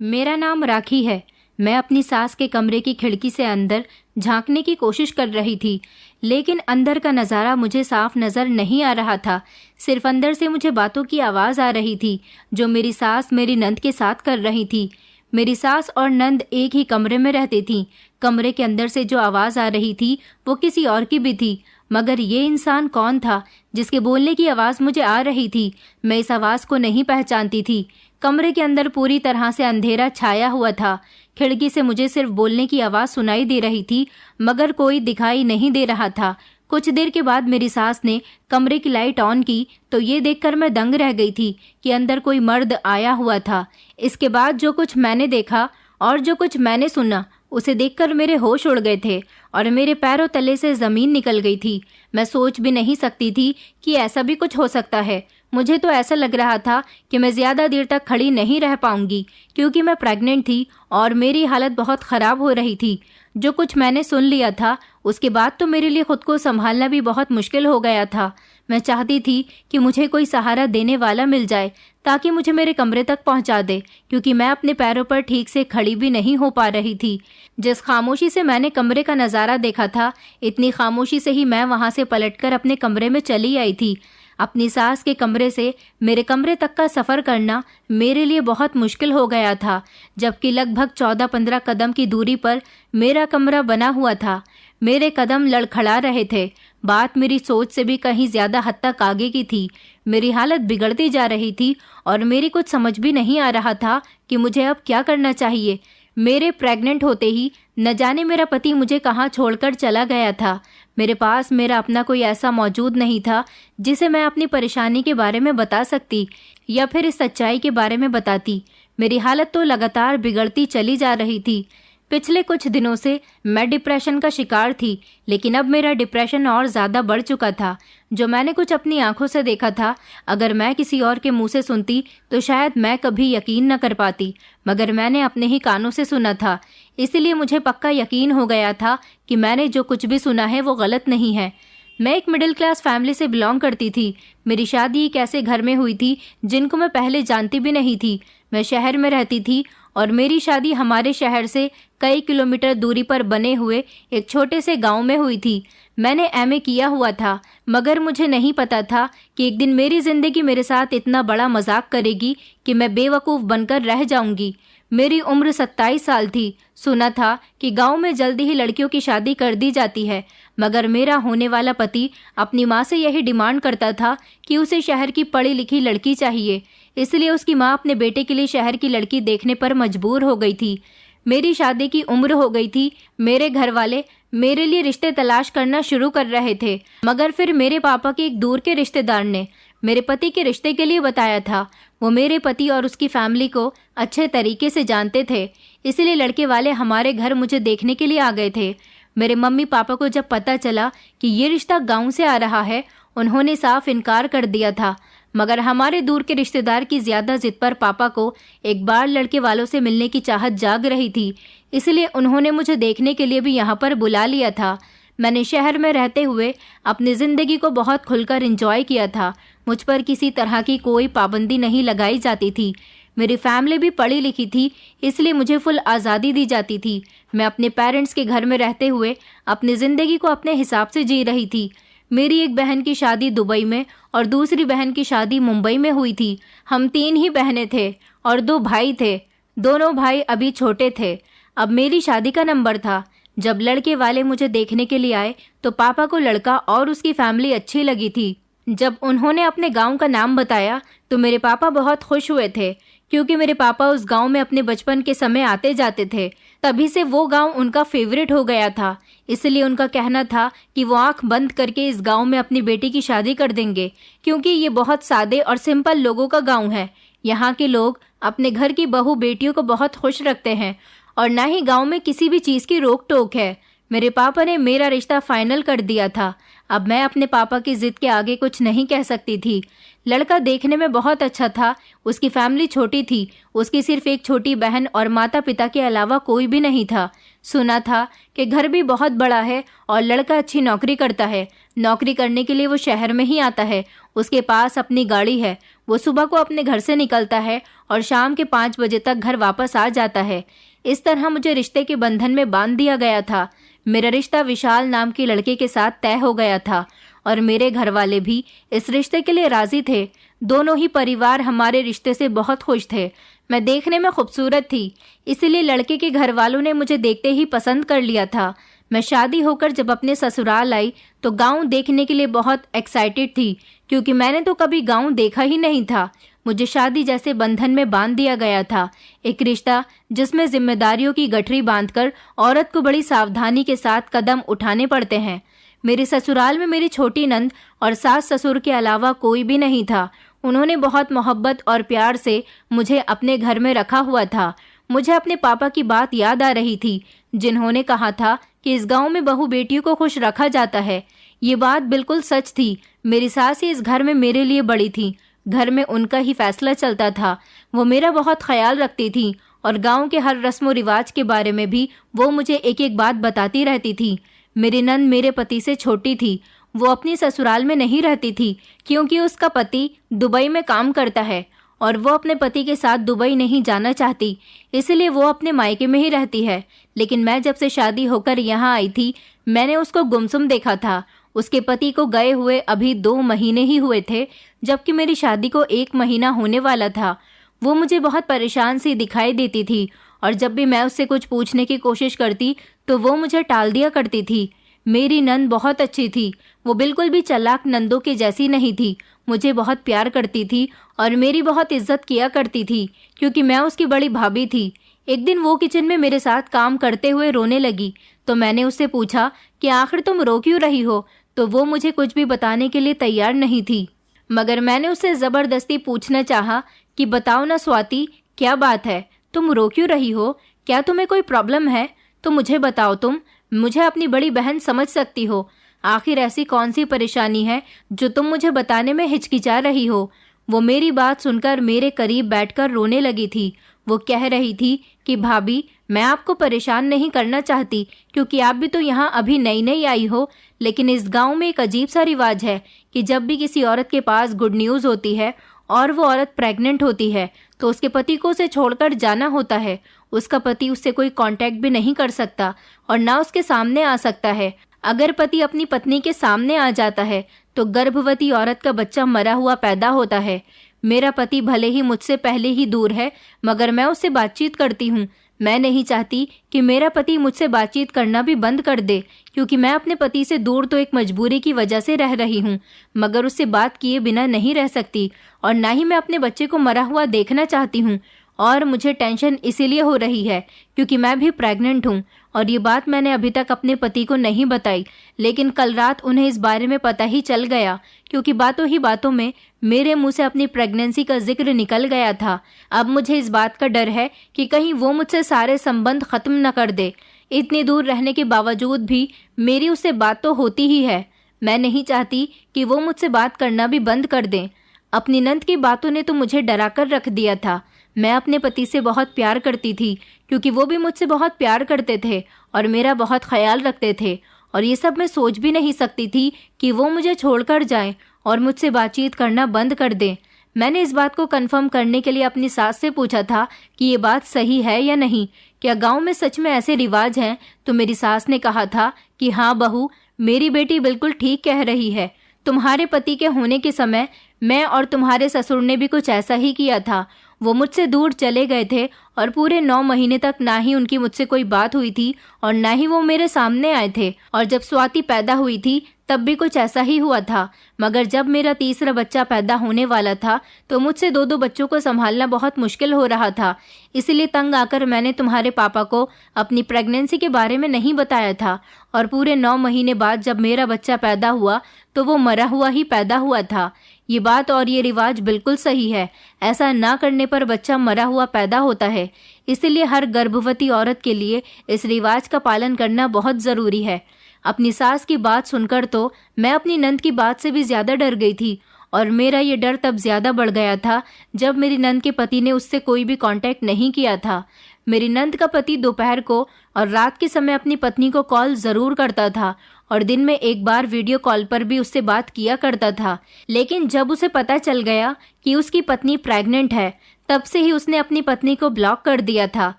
मेरा नाम राखी है। मैं अपनी सास के कमरे की खिड़की से अंदर झांकने की कोशिश कर रही थी, लेकिन अंदर का नज़ारा मुझे साफ नज़र नहीं आ रहा था। सिर्फ अंदर से मुझे बातों की आवाज़ आ रही थी जो मेरी सास मेरी नंद के साथ कर रही थी। मेरी सास और नंद एक ही कमरे में रहती थीं। कमरे के अंदर से जो आवाज़ आ रही थी वो किसी और की भी थी, मगर ये इंसान कौन था जिसके बोलने की आवाज़ मुझे आ रही थी? मैं इस आवाज़ को नहीं पहचानती थी। कमरे के अंदर पूरी तरह से अंधेरा छाया हुआ था। खिड़की से मुझे सिर्फ बोलने की आवाज़ सुनाई दे रही थी, मगर कोई दिखाई नहीं दे रहा था। कुछ देर के बाद मेरी सास ने कमरे की लाइट ऑन की तो ये देखकर मैं दंग रह गई थी कि अंदर कोई मर्द आया हुआ था। इसके बाद जो कुछ मैंने देखा और जो कुछ मैंने सुना उसे देखकर मेरे होश उड़ गए थे और मेरे पैरों तले से ज़मीन निकल गई थी। मैं सोच भी नहीं सकती थी कि ऐसा भी कुछ हो सकता है। मुझे तो ऐसा लग रहा था कि मैं ज़्यादा देर तक खड़ी नहीं रह पाऊंगी, क्योंकि मैं प्रेग्नेंट थी और मेरी हालत बहुत ख़राब हो रही थी। जो कुछ मैंने सुन लिया था उसके बाद तो मेरे लिए खुद को संभालना भी बहुत मुश्किल हो गया था। मैं चाहती थी कि मुझे कोई सहारा देने वाला मिल जाए ताकि मुझे मेरे कमरे तक पहुंचा दे, क्योंकि मैं अपने पैरों पर ठीक से खड़ी भी नहीं हो पा रही थी। जिस खामोशी से मैंने कमरे का नज़ारा देखा था, इतनी खामोशी से ही मैं वहां से पलटकर अपने कमरे में चली आई थी। अपनी सास के कमरे से मेरे कमरे तक का सफ़र करना मेरे लिए बहुत मुश्किल हो गया था, जबकि लगभग 14-15 कदम की दूरी पर मेरा कमरा बना हुआ था। मेरे कदम लड़खड़ा रहे थे। बात मेरी सोच से भी कहीं ज़्यादा हद तक आगे की थी। मेरी हालत बिगड़ती जा रही थी और मेरी कुछ समझ भी नहीं आ रहा था कि मुझे अब क्या करना चाहिए। मेरे प्रेग्नेंट होते ही न जाने मेरा पति मुझे कहाँ छोड़कर चला गया था। मेरे पास मेरा अपना कोई ऐसा मौजूद नहीं था जिसे मैं अपनी परेशानी के बारे में बता सकती या फिर इस सच्चाई के बारे में बताती। मेरी हालत तो लगातार बिगड़ती चली जा रही थी। पिछले कुछ दिनों से मैं डिप्रेशन का शिकार थी, लेकिन अब मेरा डिप्रेशन और ज़्यादा बढ़ चुका था। जो मैंने कुछ अपनी आंखों से देखा था, अगर मैं किसी और के मुंह से सुनती तो शायद मैं कभी यकीन न कर पाती, मगर मैंने अपने ही कानों से सुना था। इसलिए मुझे पक्का यकीन हो गया था कि मैंने जो कुछ भी सुना है वो गलत नहीं है। मैं एक मिडिल क्लास फैमिली से बिलोंग करती थी। मेरी शादी एक ऐसे घर में हुई थी जिनको मैं पहले जानती भी नहीं थी। मैं शहर में रहती थी और मेरी शादी हमारे शहर से कई किलोमीटर दूरी पर बने हुए एक छोटे से गांव में हुई थी। मैंने एमए किया हुआ था, मगर मुझे नहीं पता था कि एक दिन मेरी ज़िंदगी मेरे साथ इतना बड़ा मजाक करेगी कि मैं बेवकूफ़ बनकर रह जाऊंगी। मेरी उम्र 27 साल थी। सुना था कि गांव में जल्दी ही लड़कियों की शादी कर दी जाती है, मगर मेरा होने वाला पति अपनी माँ से यही डिमांड करता था कि उसे शहर की पढ़ी लिखी लड़की चाहिए। इसलिए उसकी माँ अपने बेटे के लिए शहर की लड़की देखने पर मजबूर हो गई थी। मेरी शादी की उम्र हो गई थी। मेरे घर वाले मेरे लिए रिश्ते तलाश करना शुरू कर रहे थे, मगर फिर मेरे पापा के एक दूर के रिश्तेदार ने मेरे पति के रिश्ते के लिए बताया था। वो मेरे पति और उसकी फैमिली को अच्छे तरीके से जानते थे, इसलिए लड़के वाले हमारे घर मुझे देखने के लिए आ गए थे। मेरे मम्मी पापा को जब पता चला कि ये रिश्ता गांव से आ रहा है, उन्होंने साफ इनकार कर दिया था, मगर हमारे दूर के रिश्तेदार की ज़्यादा जिद पर पापा को एक बार लड़के वालों से मिलने की चाहत जाग रही थी, इसलिए उन्होंने मुझे देखने के लिए भी यहाँ पर बुला लिया था। मैंने शहर में रहते हुए अपनी ज़िंदगी को बहुत खुलकर एंजॉय किया था। मुझ पर किसी तरह की कोई पाबंदी नहीं लगाई जाती थी। मेरी फैमिली भी पढ़ी लिखी थी, इसलिए मुझे फुल आज़ादी दी जाती थी। मैं अपने पेरेंट्स के घर में रहते हुए अपनी ज़िंदगी को अपने हिसाब से जी रही थी। मेरी एक बहन की शादी दुबई में और दूसरी बहन की शादी मुंबई में हुई थी। हम 3 ही बहनें थे और 2 भाई थे। दोनों भाई अभी छोटे थे। अब मेरी शादी का नंबर था। जब लड़के वाले मुझे देखने के लिए आए तो पापा को लड़का और उसकी फैमिली अच्छी लगी थी। जब उन्होंने अपने गांव का नाम बताया तो मेरे पापा बहुत खुश हुए थे, क्योंकि मेरे पापा उस गांव में अपने बचपन के समय आते जाते थे। तभी से वो गांव उनका फेवरेट हो गया था। इसलिए उनका कहना था कि वो आंख बंद करके इस गांव में अपनी बेटी की शादी कर देंगे, क्योंकि ये बहुत सादे और सिंपल लोगों का गांव है। यहाँ के लोग अपने घर की बहू बेटियों को बहुत खुश रखते हैं और ना ही गांव में किसी भी चीज़ की रोक टोक है। मेरे पापा ने मेरा रिश्ता फाइनल कर दिया था। अब मैं अपने पापा की जिद के आगे कुछ नहीं कह सकती थी। लड़का देखने में बहुत अच्छा था। उसकी फैमिली छोटी थी। उसकी सिर्फ एक छोटी बहन और माता पिता के अलावा कोई भी नहीं था। सुना था कि घर भी बहुत बड़ा है और लड़का अच्छी नौकरी करता है, नौकरी करने के लिए वो शहर में ही आता है। उसके पास अपनी गाड़ी है। वो सुबह को अपने घर से निकलता है और शाम के 5 बजे तक घर वापस आ जाता है। इस तरह मुझे रिश्ते के बंधन में बांध दिया गया था। मेरा रिश्ता विशाल नाम के लड़के के साथ तय हो गया था और मेरे घर वाले भी इस रिश्ते के लिए राजी थे। दोनों ही परिवार हमारे रिश्ते से बहुत खुश थे। मैं देखने में खूबसूरत थी, इसलिए लड़के के घर वालों ने मुझे देखते ही पसंद कर लिया था। मैं शादी होकर जब अपने ससुराल आई तो गांव देखने के लिए बहुत एक्साइटेड थी, क्योंकि मैंने तो कभी गांव देखा ही नहीं था। मुझे शादी जैसे बंधन में बांध दिया गया था, एक रिश्ता जिसमें जिम्मेदारियों की गठरी बांधकर औरत को बड़ी सावधानी के साथ कदम उठाने पड़ते हैं। मेरे ससुराल में मेरी छोटी नंद और सास ससुर के अलावा कोई भी नहीं था। उन्होंने बहुत मोहब्बत और प्यार से मुझे अपने घर में रखा हुआ था। मुझे अपने पापा की बात याद आ रही थी, जिन्होंने कहा था कि इस गांव में बहू बेटियों को खुश रखा जाता है। ये बात बिल्कुल सच थी। मेरी सास ही इस घर में मेरे लिए बड़ी थी। घर में उनका ही फैसला चलता था। वो मेरा बहुत ख्याल रखती थी और गांव के हर रस्म रिवाज के बारे में भी वो मुझे एक एक बात बताती रहती थी। मेरी नंद मेरे पति से छोटी थी। वो अपनी ससुराल में नहीं रहती थी, क्योंकि उसका पति दुबई में काम करता है और वो अपने पति के साथ दुबई नहीं जाना चाहती, इसलिए वो अपने मायके में ही रहती है। लेकिन मैं जब से शादी होकर यहाँ आई थी, मैंने उसको गुमसुम देखा था। उसके पति को गए हुए अभी 2 महीने ही हुए थे, जबकि मेरी शादी को 1 महीना होने वाला था। वो मुझे बहुत परेशान सी दिखाई देती थी और जब भी मैं उससे कुछ पूछने की कोशिश करती तो वो मुझे टाल दिया करती थी। मेरी नंद बहुत अच्छी थी। वो बिल्कुल भी चालाक नंदों की जैसी नहीं थी। मुझे बहुत प्यार करती थी और मेरी बहुत इज्जत किया करती थी, क्योंकि मैं उसकी बड़ी भाभी थी। एक दिन वो किचन में मेरे साथ काम करते हुए रोने लगी, तो मैंने उससे पूछा कि आखिर तुम रो क्यों रही हो, तो वो मुझे कुछ भी बताने के लिए तैयार नहीं थी। मगर मैंने उससे ज़बरदस्ती पूछना चाहा कि बताओ ना स्वाति, क्या बात है, तुम रो क्यों रही हो? क्या तुम्हें कोई प्रॉब्लम है? तो मुझे बताओ, तुम मुझे अपनी बड़ी बहन समझ सकती हो। आखिर ऐसी कौन सी परेशानी है जो तुम मुझे बताने में हिचकिचा रही हो? वो मेरी बात सुनकर मेरे करीब बैठकर रोने लगी थी। वो कह रही थी कि भाभी, मैं आपको परेशान नहीं करना चाहती, क्योंकि आप भी तो यहाँ अभी नई नई आई हो। लेकिन इस गांव में एक अजीब सा रिवाज है कि जब भी किसी औरत के पास गुड न्यूज़ होती है और वो औरत प्रेग्नेंट होती है, तो उसके पति को उसे छोड़कर जाना होता है। उसका पति उससे कोई कांटेक्ट भी नहीं कर सकता और ना उसके सामने आ सकता है। अगर पति अपनी पत्नी के सामने आ जाता है तो गर्भवती औरत का बच्चा मरा हुआ पैदा होता है। मेरा पति भले ही मुझसे पहले ही दूर है, मगर मैं उससे बातचीत करती हूँ। मैं नहीं चाहती कि मेरा पति मुझसे बातचीत करना भी बंद कर दे, क्योंकि मैं अपने पति से दूर तो एक मजबूरी की वजह से रह रही हूँ, मगर उससे बात किए बिना नहीं रह सकती और ना ही मैं अपने बच्चे को मरा हुआ देखना चाहती हूँ। और मुझे टेंशन इसीलिए हो रही है क्योंकि मैं भी प्रेग्नेंट हूँ और ये बात मैंने अभी तक अपने पति को नहीं बताई, लेकिन कल रात उन्हें इस बारे में पता ही चल गया, क्योंकि बातों ही बातों में मेरे मुंह से अपनी प्रेगनेंसी का जिक्र निकल गया था। अब मुझे इस बात का डर है कि कहीं वो मुझसे सारे संबंध खत्म न कर दे। इतनी दूर रहने के बावजूद भी मेरी उससे बात तो होती ही है। मैं नहीं चाहती कि वो मुझसे बात करना भी बंद कर दें। अपनी नंद की बातों ने तो मुझे डरा कर रख दिया था। मैं अपने पति से बहुत प्यार करती थी, क्योंकि वो भी मुझसे बहुत प्यार करते थे और मेरा बहुत ख्याल रखते थे, और ये सब मैं सोच भी नहीं सकती थी कि वो मुझे छोड़कर जाएं और मुझसे बातचीत करना बंद कर दें। मैंने इस बात को कंफर्म करने के लिए अपनी सास से पूछा था कि ये बात सही है या नहीं, क्या गांव में सच में ऐसे रिवाज हैं? तो मेरी सास ने कहा था कि हाँ बहू, मेरी बेटी बिल्कुल ठीक कह रही है। तुम्हारे पति के होने के समय मैं और तुम्हारे ससुर ने भी कुछ ऐसा ही किया था। वो मुझसे दूर चले गए थे और पूरे 9 महीने तक ना ही उनकी मुझसे कोई बात हुई थी और ना ही वो मेरे सामने आए थे। और जब स्वाति पैदा हुई थी तब भी कुछ ऐसा ही हुआ था, मगर जब मेरा तीसरा बच्चा पैदा होने वाला था तो मुझसे 2-2 बच्चों को संभालना बहुत मुश्किल हो रहा था। इसलिए तंग आकर मैंने तुम्हारे पापा को अपनी प्रेगनेंसी के बारे में नहीं बताया था, और पूरे 9 महीने बाद जब मेरा बच्चा पैदा हुआ तो वो मरा हुआ ही पैदा हुआ था। ये बात और ये रिवाज बिल्कुल सही है। ऐसा ना करने पर बच्चा मरा हुआ पैदा होता है। इसलिए हर गर्भवती औरत के लिए इस रिवाज का पालन करना बहुत ज़रूरी है। अपनी सास की बात सुनकर तो मैं अपनी नंद की बात से भी ज़्यादा डर गई थी, और मेरा ये डर तब ज़्यादा बढ़ गया था जब मेरी नंद के पति ने उससे कोई भी कांटेक्ट नहीं किया था। मेरी नंद का पति दोपहर को और रात के समय अपनी पत्नी को कॉल ज़रूर करता था और दिन में एक बार वीडियो कॉल पर भी उससे बात किया करता था। लेकिन जब उसे पता चल गया कि उसकी पत्नी प्रेग्नेंट है, तब से ही उसने अपनी पत्नी को ब्लॉक कर दिया था।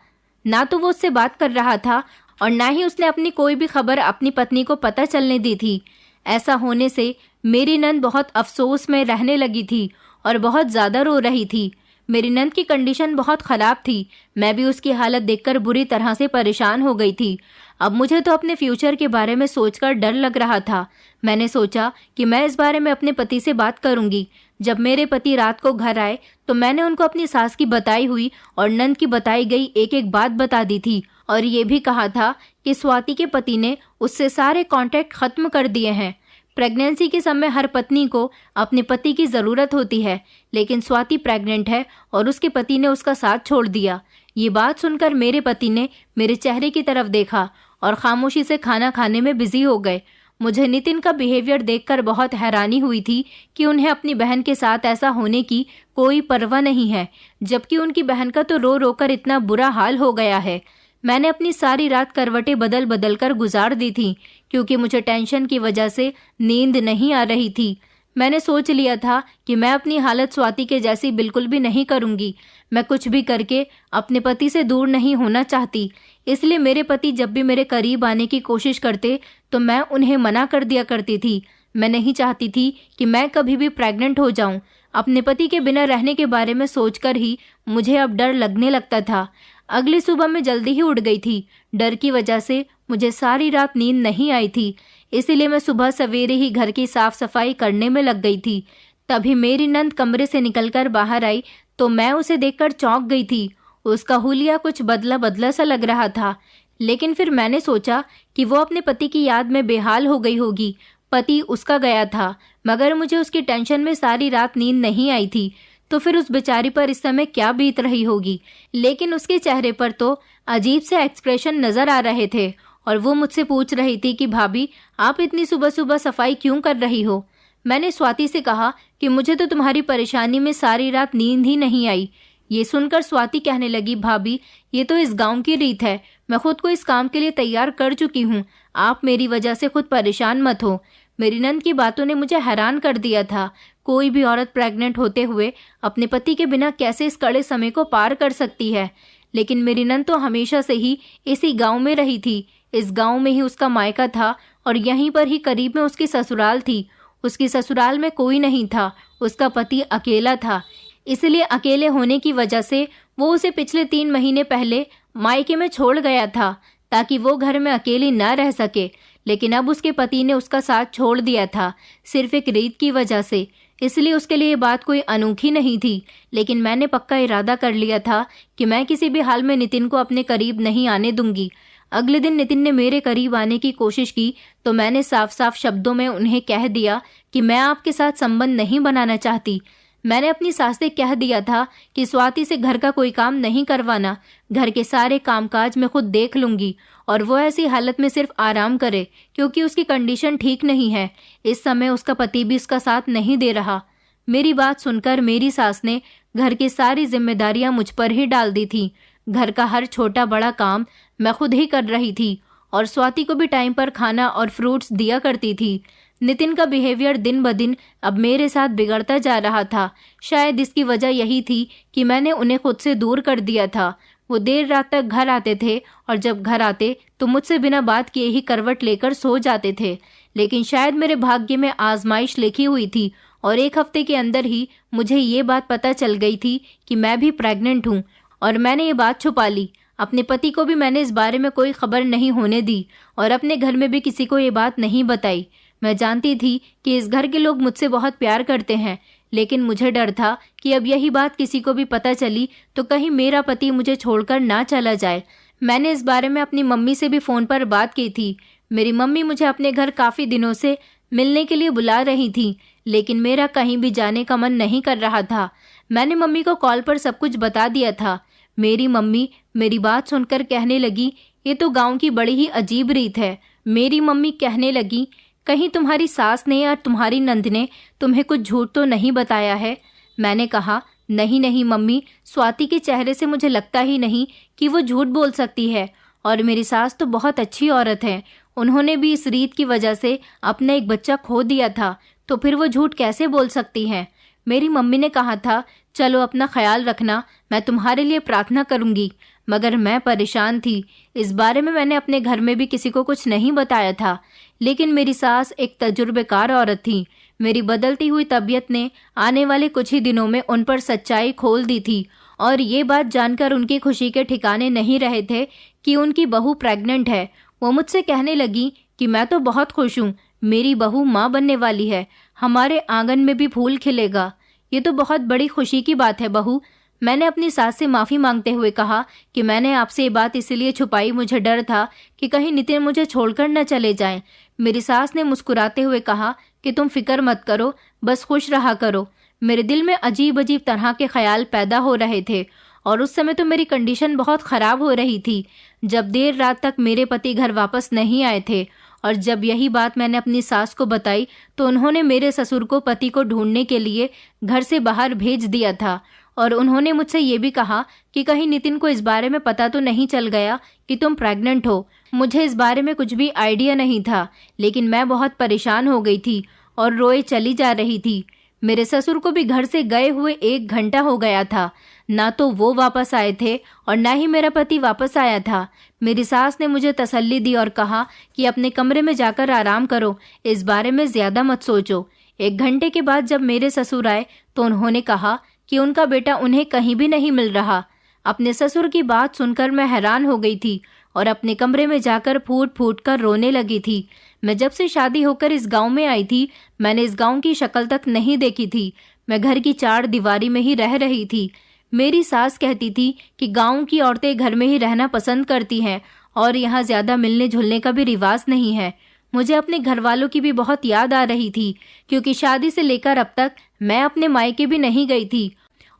ना तो वो उससे बात कर रहा था और ना ही उसने अपनी कोई भी खबर अपनी पत्नी को पता चलने दी थी। ऐसा होने से मेरी नंद बहुत अफसोस में रहने लगी थी और बहुत ज़्यादा रो रही थी। मेरी नंद की कंडीशन बहुत ख़राब थी। मैं भी उसकी हालत देखकर बुरी तरह से परेशान हो गई थी। अब मुझे तो अपने फ्यूचर के बारे में सोचकर डर लग रहा था। मैंने सोचा कि मैं इस बारे में अपने पति से बात करूंगी। जब मेरे पति रात को घर आए तो मैंने उनको अपनी सास की बताई हुई और नंद की बताई गई एक एक बात बता दी थी और ये भी कहा था कि स्वाति के पति ने उससे सारे कॉन्टैक्ट खत्म कर दिए हैं। प्रेगनेंसी के समय हर पत्नी को अपने पति की ज़रूरत होती है, लेकिन स्वाति प्रेग्नेंट है और उसके पति ने उसका साथ छोड़ दिया। ये बात सुनकर मेरे पति ने मेरे चेहरे की तरफ देखा और खामोशी से खाना खाने में बिजी हो गए। मुझे नितिन का बिहेवियर देखकर बहुत हैरानी हुई थी कि उन्हें अपनी बहन के साथ ऐसा होने की कोई परवाह नहीं है, जबकि उनकी बहन का तो रो रो कर इतना बुरा हाल हो गया है। मैंने अपनी सारी रात करवटें बदल बदल कर गुजार दी थी, क्योंकि मुझे टेंशन की वजह से नींद नहीं आ रही थी। मैंने सोच लिया था कि मैं अपनी हालत स्वाति के जैसी बिल्कुल भी नहीं करूंगी। मैं कुछ भी करके अपने पति से दूर नहीं होना चाहती। इसलिए मेरे पति जब भी मेरे करीब आने की कोशिश करते तो मैं उन्हें मना कर दिया करती थी। मैं नहीं चाहती थी कि मैं कभी भी प्रेग्नेंट हो जाऊं। अपने पति के बिना रहने के बारे में सोचकर ही मुझे अब डर लगने लगता था। अगली सुबह मैं जल्दी ही उठ गई थी। डर की वजह से मुझे सारी रात नींद नहीं आई थी, इसीलिए मैं सुबह सवेरे ही घर की साफ सफाई करने में लग गई थी। तभी मेरी नंद कमरे से निकलकर बाहर आई तो मैं उसे देखकर चौंक गई थी। उसका हुलिया कुछ बदला बदला सा लग रहा था, लेकिन फिर मैंने सोचा कि वो अपने पति की याद में बेहाल हो गई होगी। पति उसका गया था, मगर मुझे उसकी टेंशन में सारी रात नींद नहीं आई थी। तो फिर उस बेचारी पर इस समय क्या बीत रही होगी। लेकिन उसके चेहरे पर तो अजीब से एक्सप्रेशन नजर आ रहे थे और वो मुझसे पूछ रही थी कि भाभी, आप इतनी सुबह सुबह सफाई क्यों कर रही हो। मैंने स्वाति से कहा कि मुझे तो तुम्हारी परेशानी में सारी रात नींद ही नहीं आई। ये सुनकर स्वाति कहने लगी, भाभी, ये तो इस गांव की रीत है। मैं खुद को इस काम के लिए तैयार कर चुकी हूँ। आप मेरी वजह से खुद परेशान मत हो। मेरी नंद की बातों ने मुझे हैरान कर दिया था। कोई भी औरत प्रेग्नेंट होते हुए अपने पति के बिना कैसे इस कड़े समय को पार कर सकती है। लेकिन मेरी नंद तो हमेशा से ही इसी गांव में रही थी। इस गांव में ही उसका मायका था और यहीं पर ही करीब में उसकी ससुराल थी। उसकी ससुराल में कोई नहीं था। उसका पति अकेला था, इसलिए अकेले होने की वजह से वो उसे पिछले 3 महीने पहले मायके में छोड़ गया था, ताकि वो घर में अकेली ना रह सके। लेकिन अब उसके पति ने उसका साथ छोड़ दिया था, सिर्फ एक रीत की वजह से। इसलिए उसके लिए ये बात कोई अनोखी नहीं थी। लेकिन मैंने पक्का इरादा कर लिया था कि मैं किसी भी हाल में नितिन को अपने करीब नहीं आने दूंगी। अगले दिन नितिन ने मेरे करीब आने की कोशिश की तो मैंने साफ साफ शब्दों में उन्हें कह दिया कि मैं आपके साथ संबंध नहीं बनाना चाहती। मैंने अपनी सास से कह दिया था कि स्वाति से घर का कोई काम नहीं करवाना। घर के सारे कामकाज मैं खुद देख लूंगी और वो ऐसी हालत में सिर्फ आराम करे, क्योंकि उसकी कंडीशन ठीक नहीं है। इस समय उसका पति भी उसका साथ नहीं दे रहा। मेरी बात सुनकर मेरी सास ने घर की सारी जिम्मेदारियां मुझ पर ही डाल दी थी। घर का हर छोटा बड़ा काम मैं खुद ही कर रही थी और स्वाति को भी टाइम पर खाना और फ्रूट्स दिया करती थी। नितिन का बिहेवियर दिन ब दिन अब मेरे साथ बिगड़ता जा रहा था। शायद इसकी वजह यही थी कि मैंने उन्हें खुद से दूर कर दिया था। वो देर रात तक घर आते थे और जब घर आते तो मुझसे बिना बात किए ही करवट लेकर सो जाते थे। लेकिन शायद मेरे भाग्य में आजमाइश लिखी हुई थी और 1 हफ्ते के अंदर ही मुझे ये बात पता चल गई थी कि मैं भी प्रेग्नेंट हूँ और मैंने ये बात छुपा ली। अपने पति को भी मैंने इस बारे में कोई खबर नहीं होने दी और अपने घर में भी किसी को ये बात नहीं बताई। मैं जानती थी कि इस घर के लोग मुझसे बहुत प्यार करते हैं, लेकिन मुझे डर था कि अब यही बात किसी को भी पता चली तो कहीं मेरा पति मुझे छोड़कर ना चला जाए। मैंने इस बारे में अपनी मम्मी से भी फ़ोन पर बात की थी। मेरी मम्मी मुझे अपने घर काफ़ी दिनों से मिलने के लिए बुला रही थी, लेकिन मेरा कहीं भी जाने का मन नहीं कर रहा था। मैंने मम्मी को कॉल पर सब कुछ बता दिया था। मेरी मम्मी मेरी बात सुनकर कहने लगी, ये तो गांव की बड़ी ही अजीब रीत है। मेरी मम्मी कहने लगी, कहीं तुम्हारी सास ने या तुम्हारी नंद ने तुम्हें कुछ झूठ तो नहीं बताया है। मैंने कहा, नहीं नहीं मम्मी, स्वाति के चेहरे से मुझे लगता ही नहीं कि वो झूठ बोल सकती है और मेरी सास तो बहुत अच्छी औरत है। उन्होंने भी इस रीत की वजह से अपना एक बच्चा खो दिया था, तो फिर वो झूठ कैसे बोल सकती हैं। मेरी मम्मी ने कहा था, चलो अपना ख्याल रखना, मैं तुम्हारे लिए प्रार्थना करूंगी। मगर मैं परेशान थी। इस बारे में मैंने अपने घर में भी किसी को कुछ नहीं बताया था। लेकिन मेरी सास एक तजुर्बेकार औरत थी। मेरी बदलती हुई तबीयत ने आने वाले कुछ ही दिनों में उन पर सच्चाई खोल दी थी, और ये बात जानकर उनकी खुशी के ठिकाने नहीं रहे थे कि उनकी बहू प्रेग्नेंट है। वो मुझसे कहने लगी कि मैं तो बहुत खुश हूँ, मेरी बहू माँ बनने वाली है, हमारे आंगन में भी फूल खिलेगा। ये तो बहुत बड़ी खुशी की बात है बहू। मैंने अपनी सास से माफ़ी मांगते हुए कहा कि मैंने आपसे ये बात इसलिए छुपाई, मुझे डर था कि कहीं नितिन मुझे छोड़कर न चले जाएं। मेरी सास ने मुस्कुराते हुए कहा कि तुम फिक्र मत करो, बस खुश रहा करो। मेरे दिल में अजीब अजीब तरह के ख्याल पैदा हो रहे थे, और उस समय तो मेरी कंडीशन बहुत ख़राब हो रही थी। जब देर रात तक मेरे पति घर वापस नहीं आए थे, और जब यही बात मैंने अपनी सास को बताई तो उन्होंने मेरे ससुर को पति को ढूंढने के लिए घर से बाहर भेज दिया था। और उन्होंने मुझसे ये भी कहा कि कहीं नितिन को इस बारे में पता तो नहीं चल गया कि तुम प्रेग्नेंट हो। मुझे इस बारे में कुछ भी आइडिया नहीं था, लेकिन मैं बहुत परेशान हो गई थी और रोए चली जा रही थी। मेरे ससुर को भी घर से गए हुए 1 घंटा हो गया था। ना तो वो वापस आए थे और ना ही मेरा पति वापस आया था। मेरी सास ने मुझे तसल्ली दी और कहा कि अपने कमरे में जाकर आराम करो, इस बारे में ज़्यादा मत सोचो। 1 घंटे के बाद जब मेरे ससुर आए तो उन्होंने कहा कि उनका बेटा उन्हें कहीं भी नहीं मिल रहा। अपने ससुर की बात सुनकर मैं हैरान हो गई थी और अपने कमरे में जाकर फूट फूट कर रोने लगी थी। मैं जब से शादी होकर इस गांव में आई थी, मैंने इस गांव की शक्ल तक नहीं देखी थी। मैं घर की 4 दीवारी में ही रह रही थी। मेरी सास कहती थी कि गांव की औरतें घर में ही रहना पसंद करती हैं और यहाँ ज़्यादा मिलने जुलने का भी रिवाज नहीं है। मुझे अपने घर वालों की भी बहुत याद आ रही थी, क्योंकि शादी से लेकर अब तक मैं अपने मायके भी नहीं गई थी,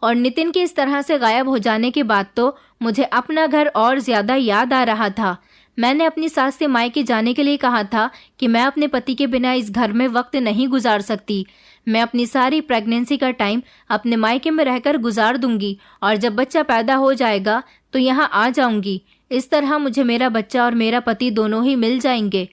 और नितिन के इस तरह से गायब हो जाने के बाद तो मुझे अपना घर और ज़्यादा याद आ रहा था। मैंने अपनी सास से मायके जाने के लिए कहा था कि मैं अपने पति के बिना इस घर में वक्त नहीं गुजार सकती। मैं अपनी सारी प्रेगनेंसी का टाइम अपने मायके में रहकर गुजार दूंगी, और जब बच्चा पैदा हो जाएगा तो यहाँ आ जाऊंगी। इस तरह मुझे मेरा बच्चा और मेरा पति दोनों ही मिल जाएंगे।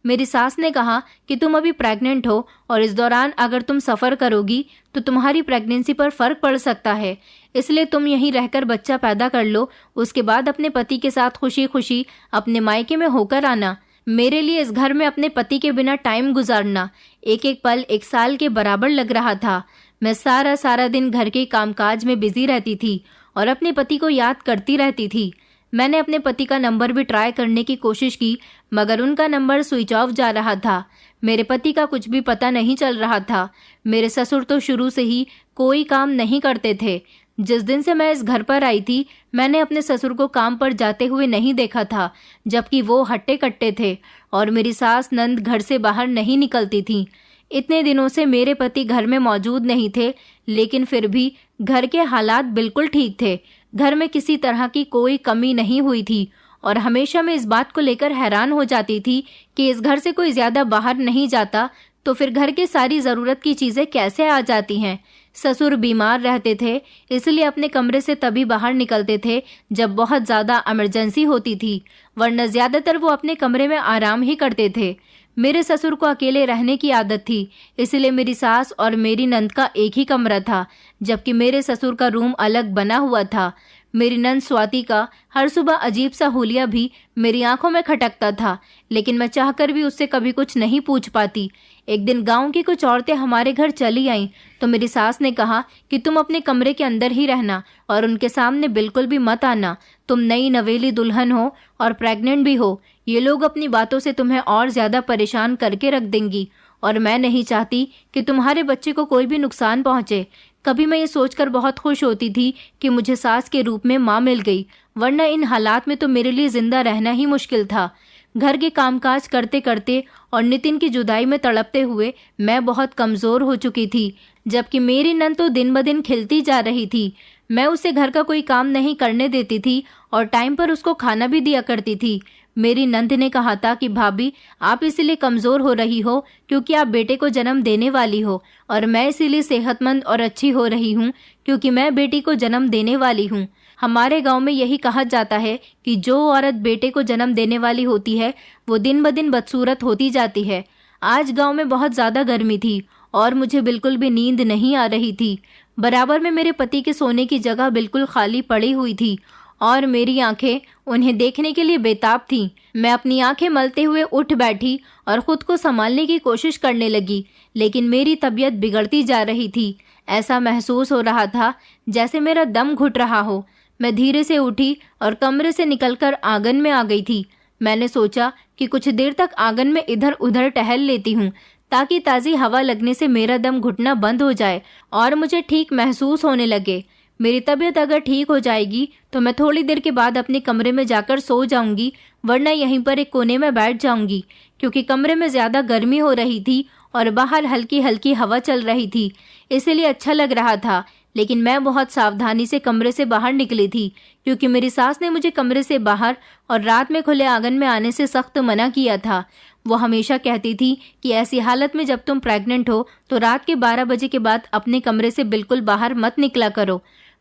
मेरी सास ने कहा कि तुम अभी प्रेग्नेंट हो और इस दौरान अगर तुम सफ़र करोगी तो तुम्हारी प्रेगनेंसी पर फ़र्क पड़ सकता है, इसलिए तुम यहीं रहकर बच्चा पैदा कर लो। उसके बाद अपने पति के साथ खुशी खुशी अपने मायके में होकर आना। मेरे लिए इस घर में अपने पति के बिना टाइम गुजारना एक एक पल 1 साल के बराबर लग रहा था। मैं सारा दिन घर के कामकाज में बिजी रहती थी और अपने पति को याद करती रहती थी। मैंने अपने पति का नंबर भी ट्राई करने की कोशिश की, मगर उनका नंबर स्विच ऑफ जा रहा था। मेरे पति का कुछ भी पता नहीं चल रहा था। मेरे ससुर तो शुरू से ही कोई काम नहीं करते थे। जिस दिन से मैं इस घर पर आई थी, मैंने अपने ससुर को काम पर जाते हुए नहीं देखा था, जबकि वो हट्टे कट्टे थे और मेरी सास नंद घर से बाहर नहीं निकलती थी। इतने दिनों से मेरे पति घर में मौजूद नहीं थे, लेकिन फिर भी घर के हालात बिल्कुल ठीक थे। घर में किसी तरह की कोई कमी नहीं हुई थी, और हमेशा मैं इस बात को लेकर हैरान हो जाती थी कि इस घर से कोई ज़्यादा बाहर नहीं जाता, तो फिर घर के सारी ज़रूरत की चीज़ें कैसे आ जाती हैं। ससुर बीमार रहते थे, इसलिए अपने कमरे से तभी बाहर निकलते थे जब बहुत ज़्यादा इमरजेंसी होती थी, वरना ज़्यादातर वो अपने कमरे में आराम ही करते थे। मेरे ससुर को अकेले रहने की आदत थी, इसलिए मेरी सास और मेरी नंद का एक ही कमरा था, जबकि मेरे ससुर का रूम अलग बना हुआ था। मेरी नंद स्वाति का हर सुबह अजीब सा हुलिया भी मेरी आंखों में खटकता था, लेकिन मैं चाहकर भी उससे कभी कुछ नहीं पूछ पाती। एक दिन गांव की कुछ औरतें हमारे घर चली आईं, तो मेरी सास ने कहा कि तुम अपने कमरे के अंदर ही रहना और उनके सामने बिल्कुल भी मत आना। तुम नई नवेली दुल्हन हो और प्रेग्नेंट भी हो, ये लोग अपनी बातों से तुम्हें और ज़्यादा परेशान करके रख देंगी, और मैं नहीं चाहती कि तुम्हारे बच्चे को कोई भी नुकसान पहुँचे। कभी मैं ये सोचकर बहुत खुश होती थी कि मुझे सास के रूप में माँ मिल गई, वरना इन हालात में तो मेरे लिए जिंदा रहना ही मुश्किल था। घर के कामकाज करते करते और नितिन की जुदाई में तड़पते हुए मैं बहुत कमज़ोर हो चुकी थी, जबकि मेरी नंद तो दिन ब दिन खिलती जा रही थी। मैं उसे घर का कोई काम नहीं करने देती थी और टाइम पर उसको खाना भी दिया करती थी। मेरी नंद ने कहा था कि भाभी, आप इसीलिए कमज़ोर हो रही हो क्योंकि आप बेटे को जन्म देने वाली हो, और मैं इसीलिए सेहतमंद और अच्छी हो रही हूँ क्योंकि मैं बेटी को जन्म देने वाली हूँ। हमारे गांव में यही कहा जाता है कि जो औरत बेटे को जन्म देने वाली होती है वो दिन ब दिन बदसूरत होती जाती है। आज गांव में बहुत ज़्यादा गर्मी थी और मुझे बिल्कुल भी नींद नहीं आ रही थी। बराबर में मेरे पति के सोने की जगह बिल्कुल खाली पड़ी हुई थी और मेरी आंखें उन्हें देखने के लिए बेताब थीं। मैं अपनी आंखें मलते हुए उठ बैठी और खुद को संभालने की कोशिश करने लगी, लेकिन मेरी तबीयत बिगड़ती जा रही थी। ऐसा महसूस हो रहा था जैसे मेरा दम घुट रहा हो। मैं धीरे से उठी और कमरे से निकलकर आंगन में आ गई थी। मैंने सोचा कि कुछ देर तक आंगन में इधर उधर टहल लेती हूँ ताकि ताज़ी हवा लगने से मेरा दम घुटना बंद हो जाए और मुझे ठीक महसूस होने लगे। मेरी तबीयत अगर ठीक हो जाएगी तो मैं थोड़ी देर के बाद अपने कमरे में जाकर सो जाऊंगी, वरना यहीं पर एक कोने में बैठ जाऊंगी, क्योंकि कमरे में ज़्यादा गर्मी हो रही थी और बाहर हल्की हल्की हवा चल रही थी, इसलिए अच्छा लग रहा था। लेकिन मैं बहुत सावधानी से कमरे से बाहर निकली थी, क्योंकि मेरी सास ने मुझे कमरे से बाहर और रात में खुले आंगन में आने से सख्त मना किया था। वो हमेशा कहती थी कि ऐसी हालत में जब तुम प्रेग्नेंट हो तो रात के 12 बजे के बाद अपने कमरे से बिल्कुल बाहर मत निकला करो।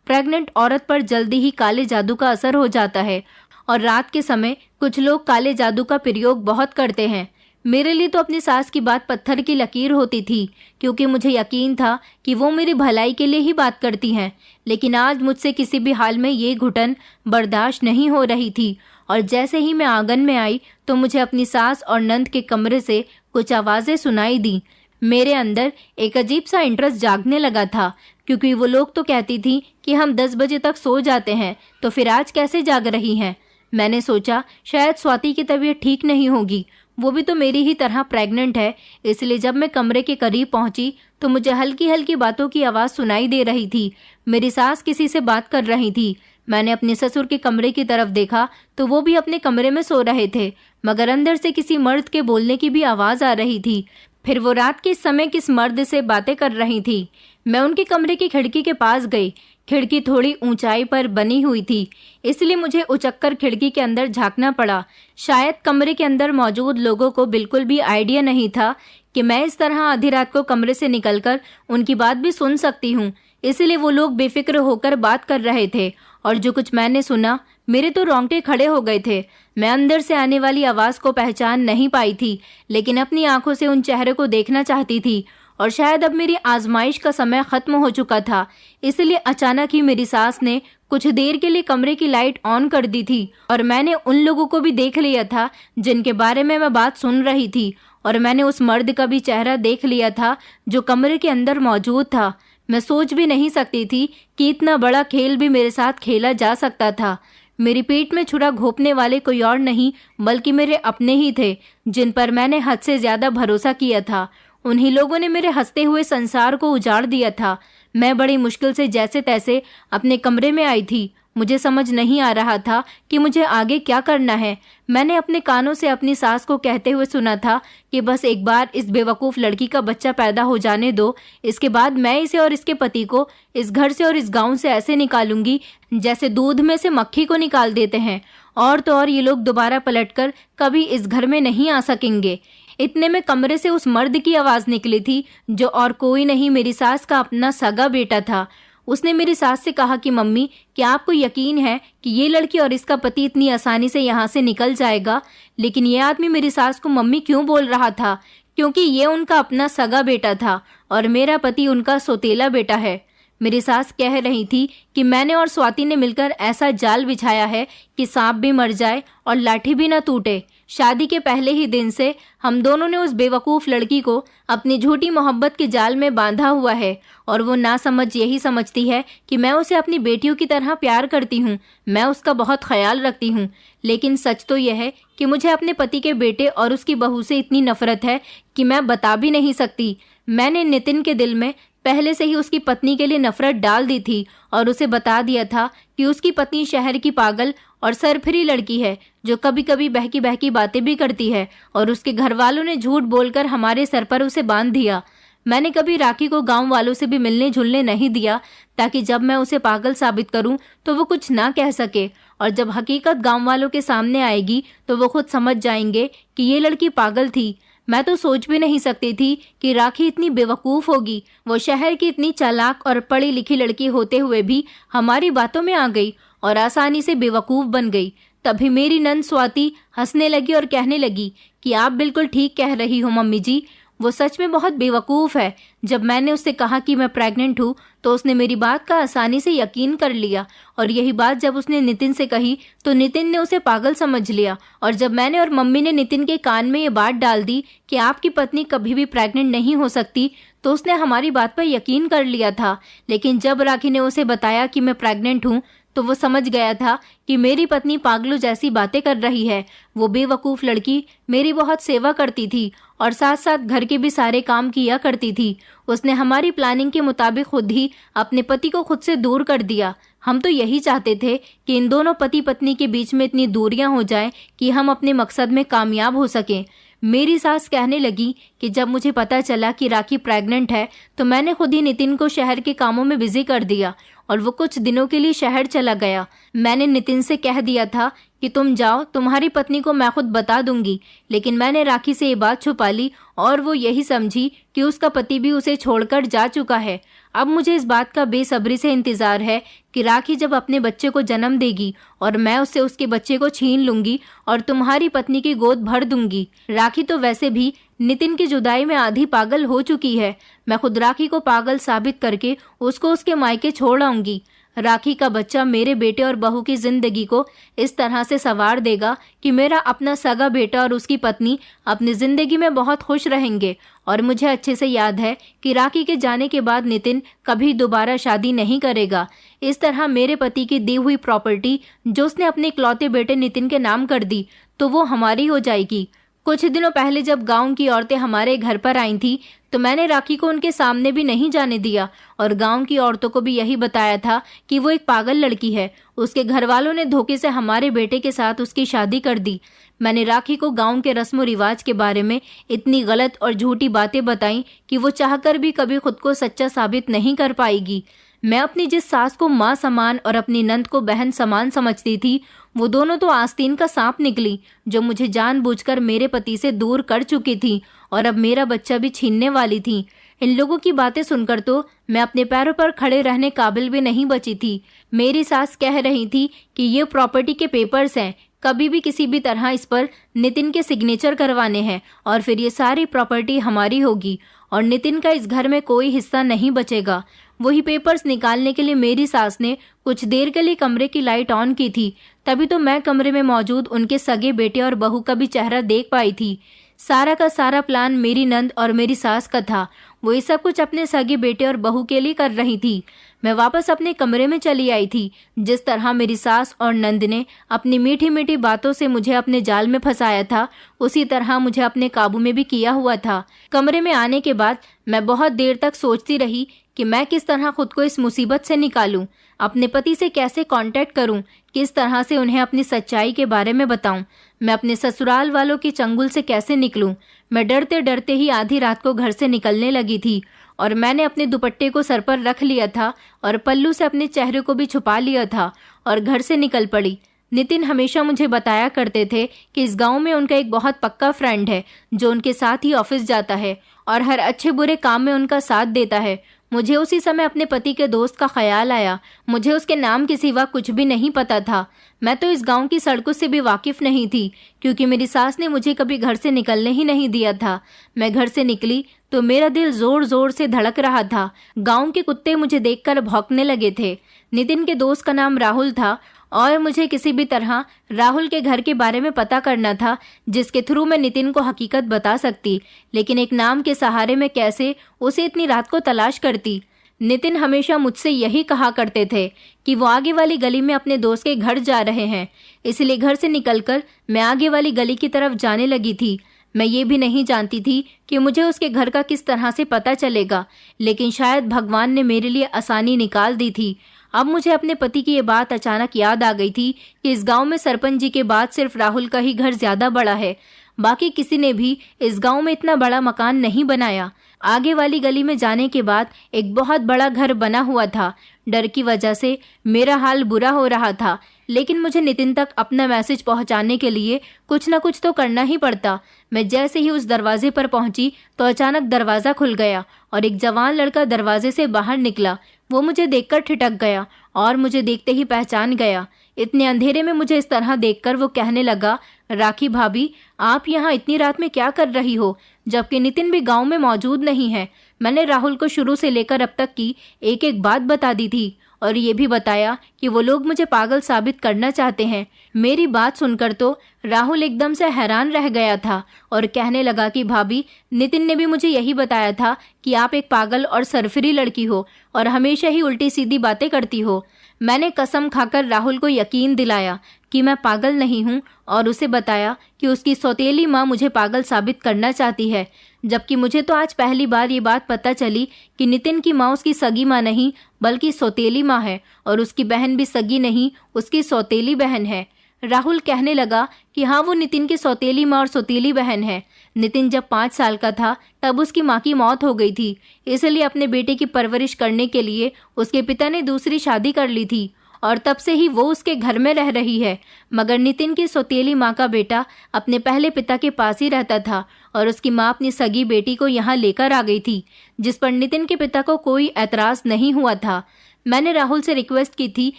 प्रेग्नेंट औरत पर जल्दी ही काले जादू का असर हो जाता है और रात के समय कुछ लोग काले जादू का प्रयोग बहुत करते हैं। मेरे लिए तो अपनी सास की बात पत्थर की लकीर होती थी, क्योंकि मुझे यकीन था कि वो मेरी भलाई के लिए ही बात करती हैं। लेकिन आज मुझसे किसी भी हाल में ये घुटन बर्दाश्त नहीं हो रही थी और जैसे ही मैं आंगन में आई तो मुझे अपनी सास और नंद के कमरे से कुछ आवाज़ें सुनाई दी। मेरे अंदर एक अजीब सा इंटरेस्ट जागने लगा था, क्योंकि वो लोग तो कहती थी कि हम 10 बजे तक सो जाते हैं, तो फिर आज कैसे जाग रही हैं। मैंने सोचा शायद स्वाति की तबीयत ठीक नहीं होगी, वो भी तो मेरी ही तरह प्रेग्नेंट है। इसलिए जब मैं कमरे के करीब पहुंची तो मुझे हल्की हल्की बातों की आवाज़ सुनाई दे रही थी। मेरी सास किसी से बात कर रही थी। मैंने अपने ससुर के कमरे की तरफ देखा तो वो भी अपने कमरे में सो रहे थे, मगर अंदर से किसी मर्द के बोलने की भी आवाज़ आ रही थी। फिर वो रात के समय किस मर्द से बातें कर रही थी। मैं उनके कमरे की खिड़की के पास गई। खिड़की थोड़ी ऊंचाई पर बनी हुई थी, इसलिए मुझे उचक्कर खिड़की के अंदर झांकना पड़ा। शायद कमरे के अंदर मौजूद लोगों को बिल्कुल भी आइडिया नहीं था कि मैं इस तरह आधी रात को कमरे से निकलकर उनकी बात भी सुन सकती हूँ, इसलिए वो लोग बेफिक्र होकर बात कर रहे थे। और जो कुछ मैंने सुना, मेरे तो रोंगटे खड़े हो गए थे। मैं अंदर से आने वाली आवाज़ को पहचान नहीं पाई थी, लेकिन अपनी आंखों से उन चेहरे को देखना चाहती थी। और शायद अब मेरी आजमाइश का समय ख़त्म हो चुका था, इसलिए अचानक ही मेरी सास ने कुछ देर के लिए कमरे की लाइट ऑन कर दी थी और मैंने उन लोगों को भी देख लिया था जिनके बारे में मैं बात सुन रही थी। और मैंने उस मर्द का भी चेहरा देख लिया था जो कमरे के अंदर मौजूद था। मैं सोच भी नहीं सकती थी कि इतना बड़ा खेल भी मेरे साथ खेला जा सकता था। मेरी पेट में छुरा घोंपने वाले कोई और नहीं बल्कि मेरे अपने ही थे, जिन पर मैंने हद से ज़्यादा भरोसा किया था। उन्हीं लोगों ने मेरे हंसते हुए संसार को उजाड़ दिया था। मैं बड़ी मुश्किल से जैसे तैसे अपने कमरे में आई थी। मुझे समझ नहीं आ रहा था कि मुझे आगे क्या करना है। मैंने अपने कानों से अपनी सास को कहते हुए सुना था कि बस एक बार इस बेवकूफ़ लड़की का बच्चा पैदा हो जाने दो, इसके बाद मैं इसे और इसके पति को इस घर से और इस गांव से ऐसे निकालूंगी जैसे दूध में से मक्खी को निकाल देते हैं। और तो और ये लोग दोबारा पलटकर कभी इस घर में नहीं आ सकेंगे। इतने में कमरे से उस मर्द की आवाज़ निकली थी, जो और कोई नहीं मेरी सास का अपना सगा बेटा था। उसने मेरी सास से कहा कि मम्मी, क्या आपको यकीन है कि ये लड़की और इसका पति इतनी आसानी से यहाँ से निकल जाएगा? लेकिन ये आदमी मेरी सास को मम्मी क्यों बोल रहा था? क्योंकि ये उनका अपना सगा बेटा था और मेरा पति उनका सौतेला बेटा है। मेरी सास कह रही थी कि मैंने और स्वाति ने मिलकर ऐसा जाल बिछाया है कि सांप भी मर जाए और लाठी भी न टूटे। शादी के पहले ही दिन से हम दोनों ने उस बेवकूफ़ लड़की को अपनी झूठी मोहब्बत के जाल में बांधा हुआ है और वो ना समझ यही समझती है कि मैं उसे अपनी बेटियों की तरह प्यार करती हूँ, मैं उसका बहुत ख्याल रखती हूँ। लेकिन सच तो यह है कि मुझे अपने पति के बेटे और उसकी बहू से इतनी नफरत है कि मैं बता भी नहीं सकती। मैंने नितिन के दिल में पहले से ही उसकी पत्नी के लिए नफरत डाल दी थी और उसे बता दिया था कि उसकी पत्नी शहर की पागल और सरफिरी लड़की है जो कभी कभी बहकी बहकी बातें भी करती है, और उसके घर वालों ने झूठ बोलकर हमारे सर पर उसे बांध दिया। मैंने कभी राखी को गांव वालों से भी मिलने जुलने नहीं दिया, ताकि जब मैं उसे पागल साबित करूं तो वो कुछ ना कह सके, और जब हकीकत गांव वालों के सामने आएगी तो वो खुद समझ जाएंगे कि ये लड़की पागल थी। मैं तो सोच भी नहीं सकती थी कि राखी इतनी बेवकूफ़ होगी। वो शहर की इतनी चालाक और पढ़ी लिखी लड़की होते हुए भी हमारी बातों में आ गई और आसानी से बेवकूफ़ बन गई। तभी मेरी नंद स्वाति हंसने लगी और कहने लगी कि आप बिल्कुल ठीक कह रही हो मम्मी जी, वो सच में बहुत बेवकूफ़ है। जब मैंने उससे कहा कि मैं प्रेग्नेंट हूँ तो उसने मेरी बात का आसानी से यकीन कर लिया, और यही बात जब उसने नितिन से कही तो नितिन ने उसे पागल समझ लिया। और जब मैंने और मम्मी ने नितिन के कान में ये बात डाल दी कि आपकी पत्नी कभी भी प्रेग्नेंट नहीं हो सकती, तो उसने हमारी बात पर यकीन कर लिया था। लेकिन जब राखी ने उसे बताया कि मैं प्रेग्नेंट हूँ तो वो समझ गया था कि मेरी पत्नी पागलों जैसी बातें कर रही है। वो बेवकूफ़ लड़की मेरी बहुत सेवा करती थी और साथ साथ घर के भी सारे काम किया करती थी। उसने हमारी प्लानिंग के मुताबिक खुद ही अपने पति को खुद से दूर कर दिया। हम तो यही चाहते थे कि इन दोनों पति पत्नी के बीच में इतनी दूरियां हो जाएं कि हम अपने मकसद में कामयाब हो सकें। मेरी सास कहने लगी कि जब मुझे पता चला कि राखी प्रेग्नेंट है तो मैंने खुद ही नितिन को शहर के कामों में बिजी कर दिया और वो कुछ दिनों के लिए शहर चला गया। मैंने नितिन से कह दिया था कि तुम जाओ, तुम्हारी पत्नी को मैं खुद बता दूंगी, लेकिन मैंने राखी से ये बात छुपा ली और वो यही समझी कि उसका पति भी उसे छोड़कर जा चुका है। अब मुझे इस बात का बेसब्री से इंतजार है कि राखी जब अपने बच्चे को जन्म देगी और मैं उससे उसके बच्चे को छीन लूंगी और तुम्हारी पत्नी की गोद भर दूंगी। राखी तो वैसे भी नितिन की जुदाई में आधी पागल हो चुकी है। मैं खुद राखी को पागल साबित करके उसको उसके मायके छोड़ आऊंगी। राखी का बच्चा मेरे बेटे और बहू की जिंदगी को इस तरह से संवार देगा कि मेरा अपना सगा बेटा और उसकी पत्नी अपनी जिंदगी में बहुत खुश रहेंगे। और मुझे अच्छे से याद है कि राखी के जाने के बाद नितिन कभी दोबारा शादी नहीं करेगा। इस तरह मेरे पति की दी हुई प्रॉपर्टी जो उसने अपने इकलौते बेटे नितिन के नाम कर दी तो वो हमारी हो जाएगी। कुछ दिनों पहले जब गांव की औरतें हमारे घर पर आई थी तो मैंने राखी को उनके सामने भी नहीं जाने दिया और गांव की औरतों को भी यही बताया था कि वो एक पागल लड़की है। उसके घर वालों ने धोखे से हमारे बेटे के साथ उसकी शादी कर दी। मैंने राखी को गांव के रस्म रिवाज के बारे में इतनी गलत और झूठी बातें बताई कि वो चाहकर भी कभी खुद को सच्चा साबित नहीं कर पाएगी। मैं अपनी जिस सास को माँ समान और अपनी नंद को बहन समान समझती थी, वो दोनों तो आस्तीन का सांप निकली जो मुझे जानबूझकर मेरे पति से दूर कर चुकी थी और अब मेरा बच्चा भी छीनने वाली थी। इन लोगों की बातें सुनकर तो मैं अपने पैरों पर खड़े रहने काबिल भी नहीं बची थी। मेरी सास कह रही थी कि ये प्रॉपर्टी के पेपर्स हैं, कभी भी किसी भी तरह इस पर नितिन के सिग्नेचर करवाने हैं और फिर ये सारी प्रॉपर्टी हमारी होगी और नितिन का इस घर में कोई हिस्सा नहीं बचेगा। वही पेपर्स निकालने के लिए मेरी सास ने कुछ देर के लिए कमरे की लाइट ऑन की थी, तभी तो मैं कमरे में मौजूद उनके सगे बेटे और बहू का भी चेहरा देख पाई थी। सारा का सारा प्लान मेरी नंद और मेरी सास का था। वो ये सब कुछ अपने सगे बेटे और बहू के लिए कर रही थी। मैं वापस अपने कमरे में चली आई थी। जिस तरह मेरी सास और नंद ने अपनी मीठी मीठी बातों से मुझे अपने जाल में फंसाया था, उसी तरह मुझे अपने काबू में भी किया हुआ था। कमरे में आने के बाद मैं बहुत देर तक सोचती रही कि मैं किस तरह खुद को इस मुसीबत से निकालूं, अपने पति से कैसे कांटेक्ट करूं, किस तरह से उन्हें अपनी सच्चाई के बारे में बताऊं, मैं अपने ससुराल वालों की चंगुल से कैसे निकलूं। मैं डरते डरते ही आधी रात को घर से निकलने लगी थी और मैंने अपने दुपट्टे को सर पर रख लिया था और पल्लू से अपने चेहरे को भी छुपा लिया था और घर से निकल पड़ी। नितिन हमेशा मुझे बताया करते थे कि इस गांव में उनका एक बहुत पक्का फ्रेंड है जो उनके साथ ही ऑफिस जाता है और हर अच्छे बुरे काम में उनका साथ देता है। मुझे उसी समय अपने पति के दोस्त का ख्याल आया। मुझे उसके नाम के सिवा कुछ भी नहीं पता था। मैं तो इस गांव की सड़कों से भी वाकिफ नहीं थी क्योंकि मेरी सास ने मुझे कभी घर से निकलने ही नहीं दिया था। मैं घर से निकली तो मेरा दिल जोर जोर से धड़क रहा था। गांव के कुत्ते मुझे देखकर भौंकने लगे थे। नितिन के दोस्त का नाम राहुल था और मुझे किसी भी तरह राहुल के घर के बारे में पता करना था जिसके थ्रू मैं नितिन को हकीकत बता सकती, लेकिन एक नाम के सहारे में कैसे उसे इतनी रात को तलाश करती। नितिन हमेशा मुझसे यही कहा करते थे कि वो आगे वाली गली में अपने दोस्त के घर जा रहे हैं, इसलिए घर से निकलकर मैं आगे वाली गली की तरफ जाने लगी थी। मैं ये भी नहीं जानती थी कि मुझे उसके घर का किस तरह से पता चलेगा, लेकिन शायद भगवान ने मेरे लिए आसानी निकाल दी थी। अब मुझे अपने पति की ये बात अचानक याद आ गई थी कि इस गांव में सरपंच जी के बाद सिर्फ राहुल का ही घर ज्यादा बड़ा है। बाकी किसी ने भी इस गांव में इतना बड़ा मकान नहीं बनाया। आगे वाली गली में जाने के बाद एक बहुत बड़ा घर बना हुआ था। डर की वजह से मेरा हाल बुरा हो रहा था। लेकिन मुझे नितिन तक अपना मैसेज पहुंचाने के लिए कुछ न कुछ तो करना ही पड़ता। मैं जैसे ही उस दरवाजे पर पहुंची तो अचानक दरवाज़ा खुल गया और एक जवान लड़का दरवाजे से बाहर निकला। वो मुझे देखकर ठिठक गया और मुझे देखते ही पहचान गया। इतने अंधेरे में मुझे इस तरह देखकर वो कहने लगा, राखी भाभी, आप यहाँ इतनी रात में क्या कर रही हो, जबकि नितिन भी गांव में मौजूद नहीं है। मैंने राहुल को शुरू से लेकर अब तक की एक एक बात बता दी थी और ये भी बताया कि वो लोग मुझे पागल साबित करना चाहते हैं। मेरी बात सुनकर तो राहुल एकदम से हैरान रह गया था और कहने लगा कि भाभी, नितिन ने भी मुझे यही बताया था कि आप एक पागल और सरफिरी लड़की हो और हमेशा ही उल्टी सीधी बातें करती हो। मैंने कसम खाकर राहुल को यकीन दिलाया कि मैं पागल नहीं हूँ और उसे बताया कि उसकी सौतेली माँ मुझे पागल साबित करना चाहती है, जबकि मुझे तो आज पहली बार ये बात पता चली कि नितिन की माँ उसकी सगी माँ नहीं बल्कि सौतेली माँ है और उसकी बहन भी सगी नहीं, उसकी सौतेली बहन है। राहुल कहने लगा कि हाँ, वो नितिन की सौतेली माँ और सौतेली बहन है। नितिन जब 5 साल का था तब उसकी माँ की मौत हो गई थी, इसलिए अपने बेटे की परवरिश करने के लिए उसके पिता ने दूसरी शादी कर ली थी और तब से ही वो उसके घर में रह रही है। मगर नितिन की सौतेली माँ का बेटा अपने पहले पिता के पास ही रहता था और उसकी माँ अपनी सगी बेटी को यहाँ लेकर आ गई थी, जिस पर नितिन के पिता को कोई ऐतराज नहीं हुआ था। मैंने राहुल से रिक्वेस्ट की थी